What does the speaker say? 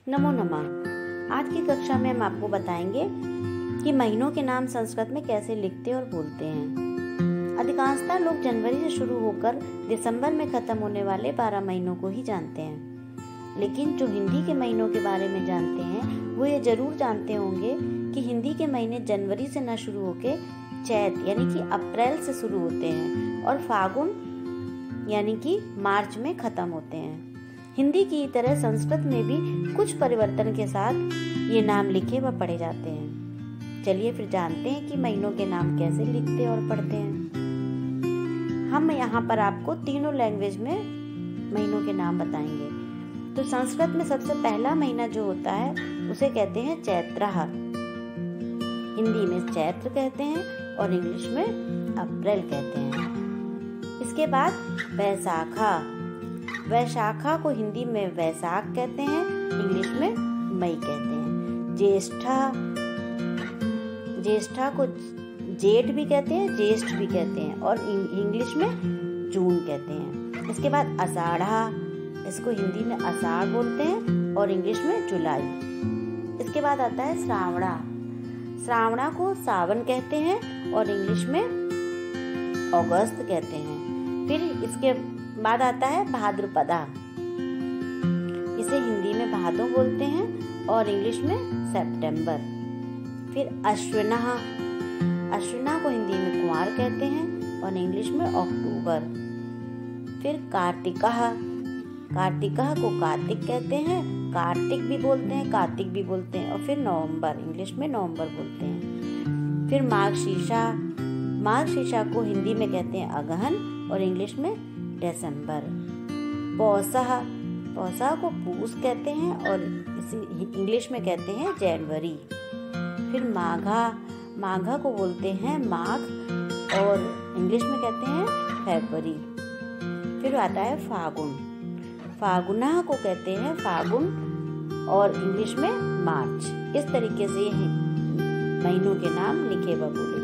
नमो नमः। आज की कक्षा में हम आपको बताएंगे कि महीनों के नाम संस्कृत में कैसे लिखते और बोलते हैं। अधिकांशतः लोग जनवरी से शुरू होकर दिसंबर में खत्म होने वाले 12 महीनों को ही जानते हैं, लेकिन जो हिंदी के महीनों के बारे में जानते हैं वो ये जरूर जानते होंगे कि हिंदी के महीने जनवरी से न शुरू होकर चैत यानी कि अप्रैल से शुरू होते हैं और फागुन यानी कि मार्च में खत्म होते हैं। हिंदी की तरह संस्कृत में भी कुछ परिवर्तन के साथ ये नाम लिखे व पढ़े जाते हैं। चलिए फिर जानते हैं कि महीनों के नाम कैसे लिखते और पढ़ते हैं। हम यहाँ पर आपको तीनों लैंग्वेज में महीनों के नाम बताएंगे। तो संस्कृत में सबसे पहला महीना जो होता है उसे कहते हैं चैत्रः। हिंदी में चैत्र कहते हैं और इंग्लिश में अप्रैल कहते हैं। इसके बाद वैशाखा। वैशाखा को हिंदी में वैशाख कहते हैं, इंग्लिश में मई कहते हैं। ज्येष्ठा को जेठ भी कहते हैं, ज्येष्ठ भी कहते हैं और इंग्लिश में जून कहते हैं। इसके बाद आषाढ़ा, इसको हिंदी में आषाढ़ बोलते हैं और इंग्लिश में जुलाई। इसके बाद आता है श्रावणा। श्रावणा को सावन कहते हैं और इंग्लिश में अगस्त कहते हैं। फिर इसके बाद आता है भाद्रपदा। इसे हिंदी में भादो बोलते हैं और इंग्लिश में सितंबर। फिर अश्विना। अश्विना को हिंदी में कुंवार कहते हैं और इंग्लिश में अक्टूबर। फिर कार्तिकः। कार्तिकः को कार्तिक कहते हैं, कार्तिक भी बोलते हैं, कार्तिक भी बोलते हैं। और फिर नवंबर, इंग्लिश में नवंबर बोलते हैं। फिर माघशीर्षा। माघशीर्षा को हिंदी में कहते हैं अगहन और इंग्लिश में दिसंबर। पौषः। पौषा को पूस कहते हैं और इसे इंग्लिश में कहते हैं जनवरी। फिर माघा। माघा को बोलते हैं माघ और इंग्लिश में कहते हैं फरवरी। फिर आता है फागुन। फागुना को कहते हैं फागुन और इंग्लिश में मार्च। इस तरीके से महीनों के नाम लिखे व बोले